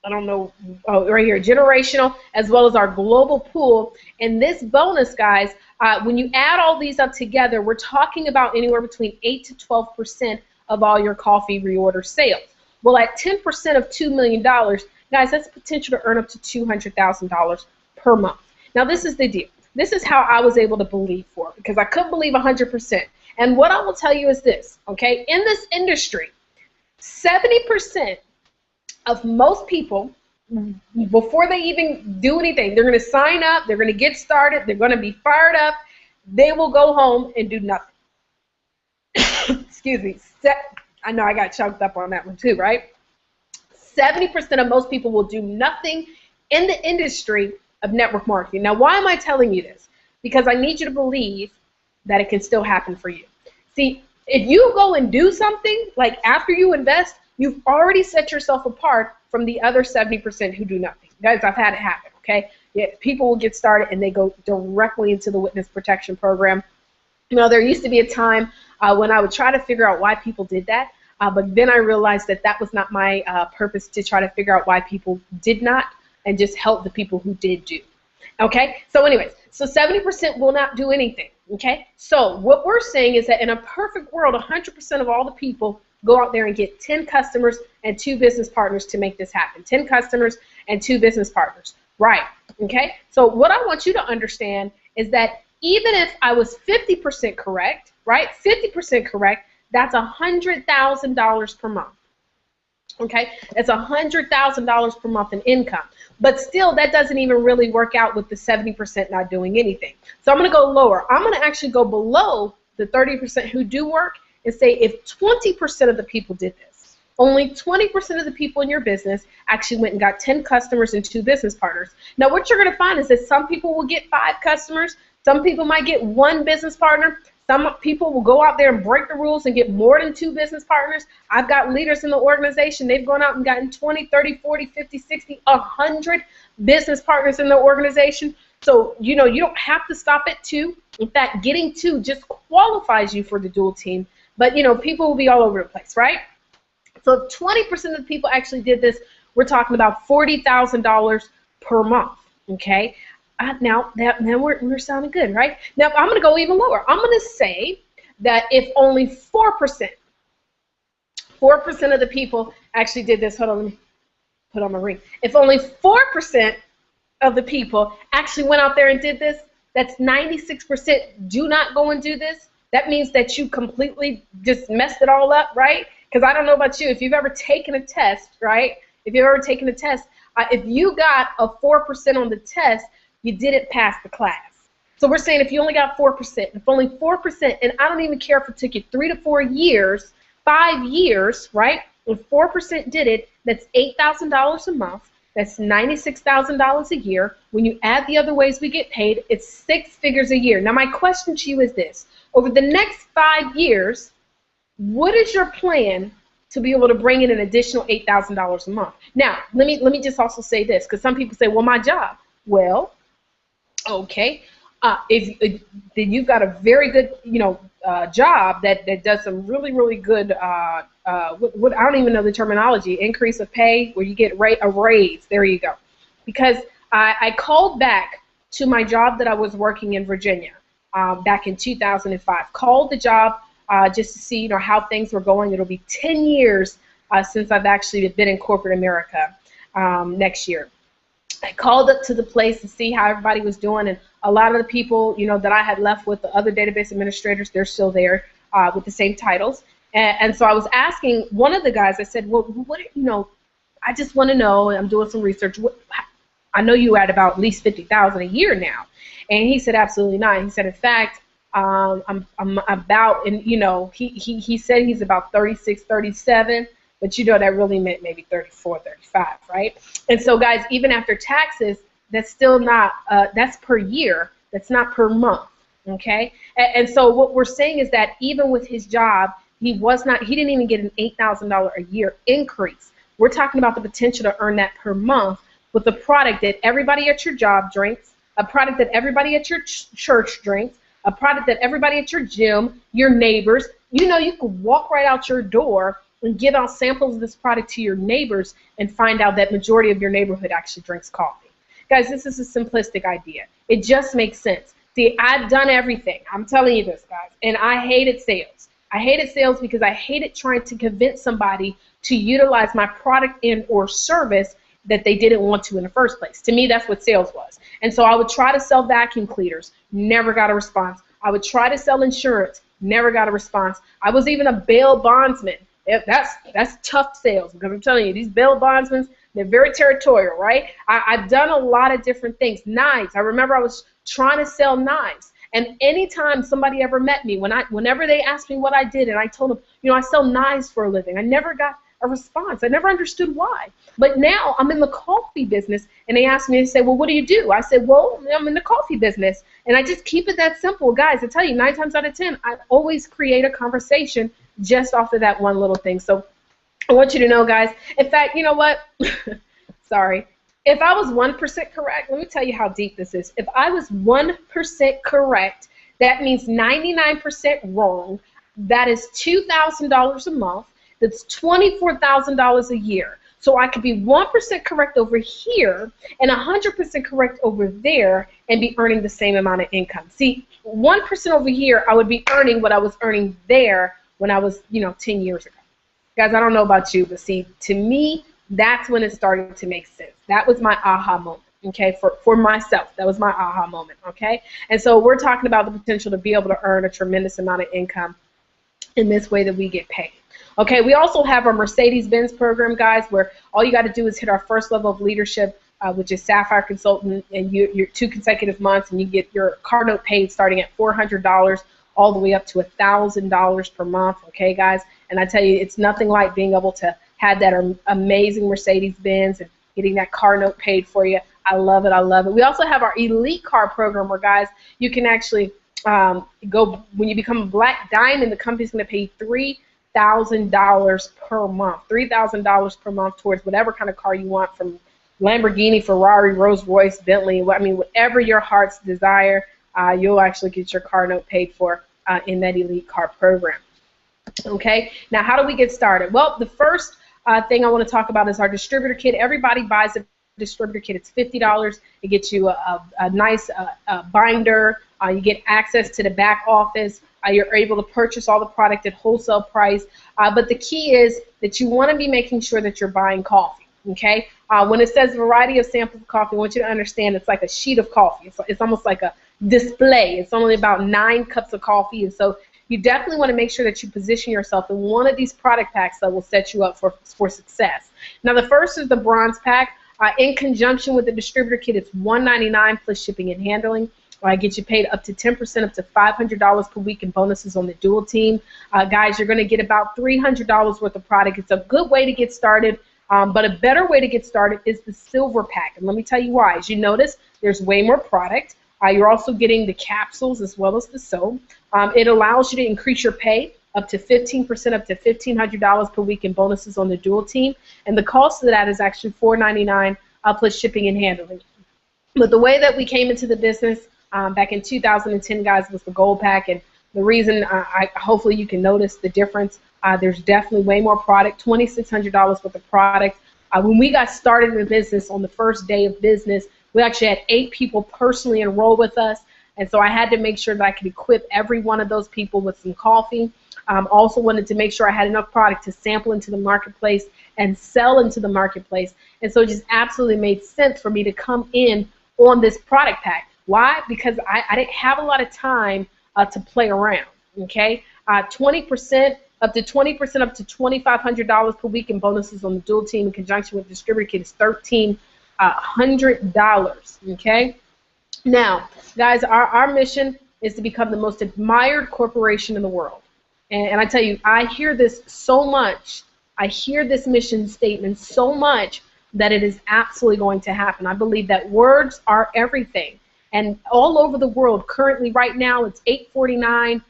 I don't know, oh, right here, generational, as well as our global pool. And this bonus, guys, when you add all these up together, we're talking about anywhere between 8 to 12% of all your coffee reorder sales. Well, at 10% of $2 million, guys, that's potential to earn up to $200,000 per month. Now, this is the deal. This is how I was able to believe for it, because I couldn't believe 100%. And what I will tell you is this, okay? In this industry, 70% of most people, before they even do anything, they're going to sign up, they're going to get started, they're going to be fired up, they will go home and do nothing. Excuse me. I know I got choked up on that one too, right? 70% of most people will do nothing in the industry of network marketing. Now, why am I telling you this? Because I need you to believe that it can still happen for you. See, if you go and do something, like after you invest, you've already set yourself apart from the other 70% who do nothing. Guys, I've had it happen, okay? Yeah, people will get started and they go directly into the witness protection program. You know, there used to be a time when I would try to figure out why people did that, but then I realized that that was not my purpose, to try to figure out why people did not, and just help the people who did do. Okay, so anyways, so 70% will not do anything. Okay, so what we're saying is that in a perfect world, 100% of all the people go out there and get 10 customers and 2 business partners to make this happen. 10 customers and 2 business partners. Right. Okay, so what I want you to understand is that even if I was 50% correct, right, 50% correct, that's $100,000 per month. Okay, it's $100,000 per month in income. But still, that doesn't even really work out with the 70% not doing anything. So I'm going to go lower. I'm going to actually go below the 30% who do work and say if 20% of the people did this, only 20% of the people in your business actually went and got 10 customers and 2 business partners. Now, what you're going to find is that some people will get 5 customers. Some people might get 1 business partner. Some people will go out there and break the rules and get more than 2 business partners. I've got leaders in the organization. They've gone out and gotten 20, 30, 40, 50, 60, 100 business partners in the organization. So, you know, you don't have to stop at 2. In fact, getting 2 just qualifies you for the dual team. But, you know, people will be all over the place, right? So if 20% of the people actually did this, we're talking about $40,000 per month, okay? Now we're sounding good, right? Now I'm going to go even lower. I'm going to say that if only 4% of the people actually did this, hold on, let me put on my ring. If only 4% of the people actually went out there and did this, that's 96% do not go and do this. That means that you completely just messed it all up, right? Because I don't know about you, if you've ever taken a test, right? If you've ever taken a test, if you got a 4% on the test, you didn't pass the class. So we're saying if you only got 4%, if only 4%, and I don't even care if it took you 3 to 4 years, 5 years, right? If 4% did it, that's $8,000 a month. That's $96,000 a year. When you add the other ways we get paid, it's 6 figures a year. Now my question to you is this. Over the next 5 years, what is your plan to be able to bring in an additional $8,000 a month? Now, let me just also say this, because some people say, well, my job. Well, okay, if then you've got a very good, you know, job that does some really good, what I don't even know the terminology, increase of pay, where you get a raise. There you go. Because I called back to my job that I was working in Virginia back in 2005. Called the job just to see, you know, how things were going. It'll be 10 years since I've actually been in corporate America next year. I called up to the place to see how everybody was doing, and a lot of the people, you know, that I had left with, the other database administrators, they're still there with the same titles. And so I was asking one of the guys, I said, well, what, you know, I just want to know, I'm doing some research. I know you at about at least $50,000 a year now. And he said, absolutely not. He said, in fact, I'm about, and you know, he said he's about 36, 37. But you know that really meant maybe 34, 35, right? And so guys, even after taxes, that's still not, that's per year, that's not per month, okay? And so what we're saying is that even with his job, he didn't even get an $8,000 a year increase. We're talking about the potential to earn that per month with a product that everybody at your job drinks, a product that everybody at your church drinks, a product that everybody at your gym, your neighbors, you know, you can walk right out your door and give out samples of this product to your neighbors and find out that majority of your neighborhood actually drinks coffee. Guys, this is a simplistic idea. It just makes sense. See, I've done everything. I'm telling you this, guys, and I hated sales. I hated sales because I hated trying to convince somebody to utilize my product and or service that they didn't want to in the first place. To me, that's what sales was. And so I would try to sell vacuum cleaners, never got a response. I would try to sell insurance, never got a response. I was even a bail bondsman. That's tough sales, because I'm telling you, these bail bondsmen, they're very territorial, right? I've done a lot of different things. Knives. I remember I was trying to sell knives, and anytime somebody ever met me, whenever they asked me what I did, and I told them, you know, I sell knives for a living, I never got a response. I never understood why. But now I'm in the coffee business, and they ask me to say, well, what do you do? I said, well, I'm in the coffee business. And I just keep it that simple. Guys, I tell you, 9 times out of 10, I always create a conversation just off of that one little thing. So I want you to know, guys, in fact, you know what? Sorry. If I was 1% correct, let me tell you how deep this is. If I was 1% correct, that means 99% wrong. That is $2,000 a month. That's $24,000 a year. So I could be 1% correct over here and 100% correct over there and be earning the same amount of income. See, 1% over here, I would be earning what I was earning there when I was, 10 years ago. Guys, I don't know about you, but see, to me, that's when it started to make sense. That was my aha moment, okay, for myself. That was my aha moment, okay? And so we're talking about the potential to be able to earn a tremendous amount of income in this way that we get paid. Okay, we also have our Mercedes-Benz program, guys, where all you got to do is hit our first level of leadership, which is Sapphire Consultant, and you're 2 consecutive months, and you get your car note paid starting at $400 all the way up to $1,000 per month, okay, guys? And I tell you, it's nothing like being able to have that amazing Mercedes-Benz and getting that car note paid for you. I love it. I love it. We also have our Elite Car program where, guys, you can actually go, when you become a Black Diamond, the company's going to pay $3,000 per month. $3,000 per month towards whatever kind of car you want, from Lamborghini, Ferrari, Rolls-Royce, Bentley. I mean, whatever your heart's desire, you'll actually get your car note paid for in that Elite Car program. Okay, now how do we get started? Well, the first thing I want to talk about is our distributor kit. Everybody buys a distributor kit. It's $50. It gets you a nice binder. You get access to the back office. You're able to purchase all the product at wholesale price. But the key is that you want to be making sure that you're buying coffee. Okay, when it says variety of samples of coffee, I want you to understand it's like a sheet of coffee. It's almost like a display. It's only about 9 cups of coffee, and so you definitely want to make sure that you position yourself in one of these product packs that will set you up for success. Now, the first is the bronze pack. In conjunction with the distributor kit, it's $199 plus shipping and handling. Get you paid up to 10%, up to $500 per week in bonuses on the dual team. Guys, you're going to get about $300 worth of product. It's a good way to get started, but a better way to get started is the silver pack. And let me tell you why. As you notice, there's way more product. You're also getting the capsules as well as the soap. It allows you to increase your pay up to 15%, up to $1,500 per week in bonuses on the dual team. And the cost of that is actually $499 plus shipping and handling. But the way that we came into the business back in 2010, guys, was the gold pack. And the reason, hopefully you can notice the difference, there's definitely way more product, $2,600 worth of product. When we got started in the business on the first day of business, we actually had 8 people personally enroll with us, and so I had to make sure that I could equip every one of those people with some coffee. Also wanted to make sure I had enough product to sample into the marketplace and sell into the marketplace, and so it just absolutely made sense for me to come in on this product pack. Why? Because I didn't have a lot of time to play around, okay? 20%, up to 20%, up to $2,500 per week in bonuses on the dual team in conjunction with distributor kit is $1,300, okay? Now, guys, our mission is to become the most admired corporation in the world. And I tell you, I hear this so much. I hear this mission statement so much that it is absolutely going to happen. I believe that words are everything. And all over the world, currently right now, it's 8:49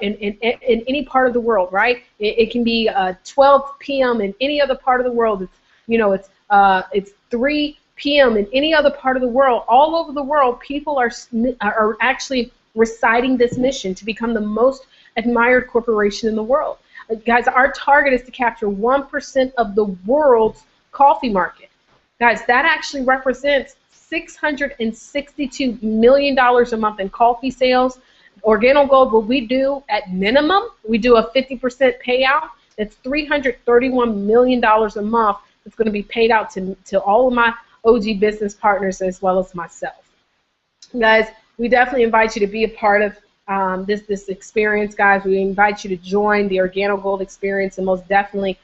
in any part of the world, right? It can be 12 p.m. in any other part of the world. It's, it's 3 p.m. in any other part of the world. All over the world, people are actually reciting this mission to become the most admired corporation in the world. Guys, our target is to capture 1% of the world's coffee market. Guys, that actually represents $662 million a month in coffee sales. Organo Gold, what we do at minimum, we do a 50% payout. That's $331 million a month. It's going to be paid out to all of my OG business partners as well as myself. Guys, we definitely invite you to be a part of this experience, guys. We invite you to join the Organo Gold experience and most definitely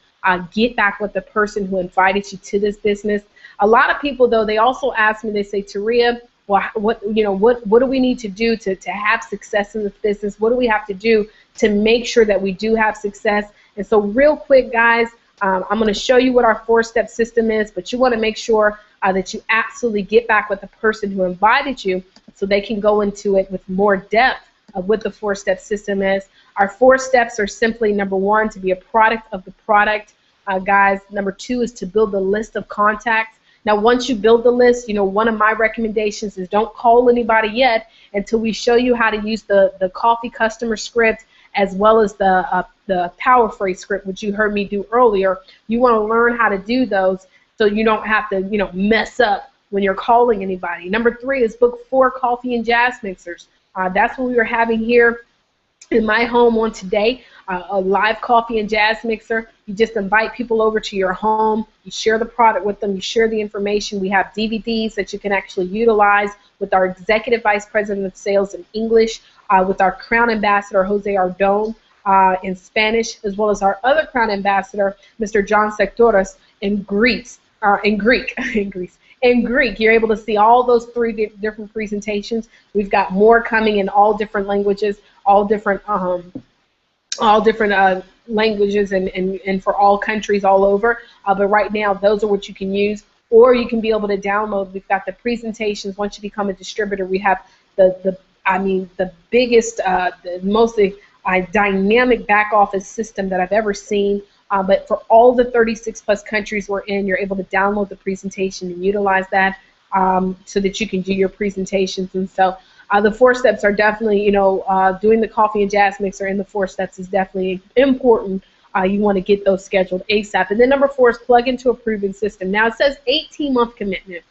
get back with the person who invited you to this business. A lot of people, though, they also ask me, they say, Taria, well, what do we need to do to have success in this business? What do we have to do to make sure that we do have success? And so real quick, guys, I'm going to show you what our four-step system is, but you want to make sure that you absolutely get back with the person who invited you so they can go into it with more depth of what the four-step system is. Our four steps are simply, number one, to be a product of the product. Guys, number two is to build a list of contacts. Now, once you build the list, one of my recommendations is don't call anybody yet until we show you how to use the coffee customer script as well as the power phrase script, which you heard me do earlier. You want to learn how to do those so you don't have to, mess up when you're calling anybody. Number three is book 4 coffee and jazz mixers. That's what we were having here in my home on today, a live coffee and jazz mixer. You just invite people over to your home. You share the product with them. You share the information. We have DVDs that you can actually utilize with our Executive Vice President of Sales in English, with our Crown Ambassador, Jose Ardon, in Spanish, as well as our other Crown Ambassador, Mr. John Sectoras, in Greek. In Greek, you're able to see all those 3 different presentations. We've got more coming in all different languages, all different languages and for all countries all over. But right now, those are what you can use, or you can be able to download. We've got the presentations. Once you become a distributor, we have the biggest, the most dynamic back office system that I've ever seen. But for all the 36 plus countries we're in, you're able to download the presentation and utilize that so that you can do your presentations. And so the 4 steps are definitely, doing the coffee and jazz mixer in the 4 steps is definitely important. You want to get those scheduled ASAP. And then number 4 is plug into a proven system. Now it says 18-month commitment.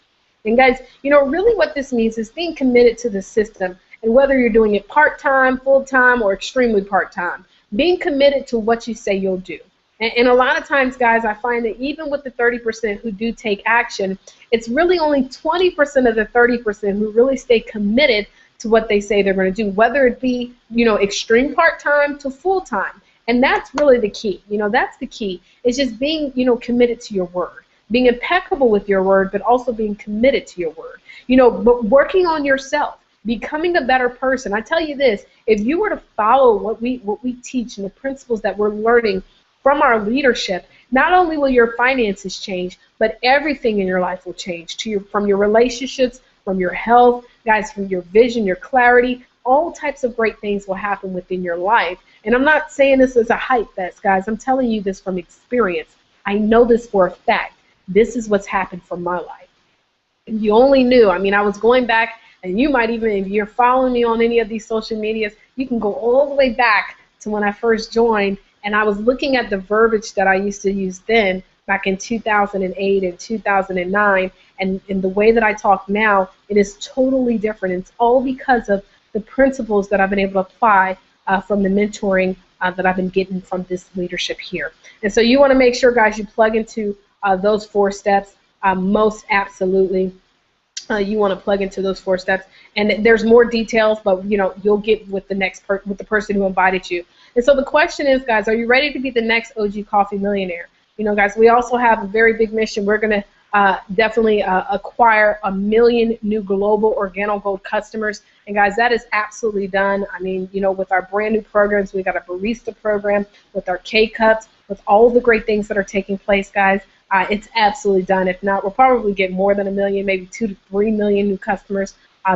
And guys, really what this means is being committed to the system. And whether you're doing it part-time, full-time, or extremely part-time, being committed to what you say you'll do. And a lot of times, guys, I find that even with the 30% who do take action, it's really only 20% of the 30% who really stay committed to what they say they're going to do, whether it be, extreme part-time to full-time. And that's really the key. That's the key. It's just being, committed to your word, being impeccable with your word, but also being committed to your word. But working on yourself, becoming a better person. I tell you this, if you were to follow what we teach and the principles that we're learning from our leadership, not only will your finances change, but everything in your life will change. From your relationships, from your health, guys, from your vision, your clarity, all types of great things will happen within your life. And I'm not saying this as a hype vest, guys. I'm telling you this from experience. I know this for a fact. This is what's happened for my life. And you only knew. I mean, I was going back, and you might even, if you're following me on any of these social medias, you can go all the way back to when I first joined. And I was looking at the verbiage that I used to use then, back in 2008 and 2009, and in the way that I talk now, it is totally different. It's all because of the principles that I've been able to apply from the mentoring that I've been getting from this leadership here. And so you want to make sure, guys, you plug into those 4 steps. Most absolutely, you want to plug into those 4 steps. And there's more details, but you'll get with with the person who invited you. And so the question is, guys, are you ready to be the next OG Coffee millionaire? Guys, we also have a very big mission. We're going to definitely acquire 1 million new global Organo Gold customers. And guys, that is absolutely done. I mean, with our brand new programs, we got a barista program with our K-Cups, with all the great things that are taking place, guys. It's absolutely done. If not, we'll probably get more than 1 million, maybe 2 to 3 million new customers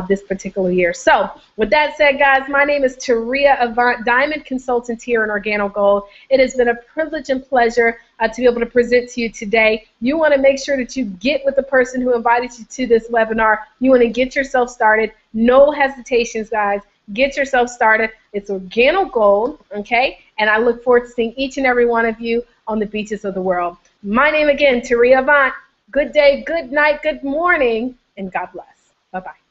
this particular year. So with that said, guys, my name is Taria Avant, Diamond Consultant here in Organo Gold. It has been a privilege and pleasure to be able to present to you today. You want to make sure that you get with the person who invited you to this webinar. You want to get yourself started. No hesitations, guys. Get yourself started. It's Organo Gold, okay? And I look forward to seeing each and every one of you on the beaches of the world. My name again, Taria Avant. Good day, good night, good morning, and God bless. Bye-bye.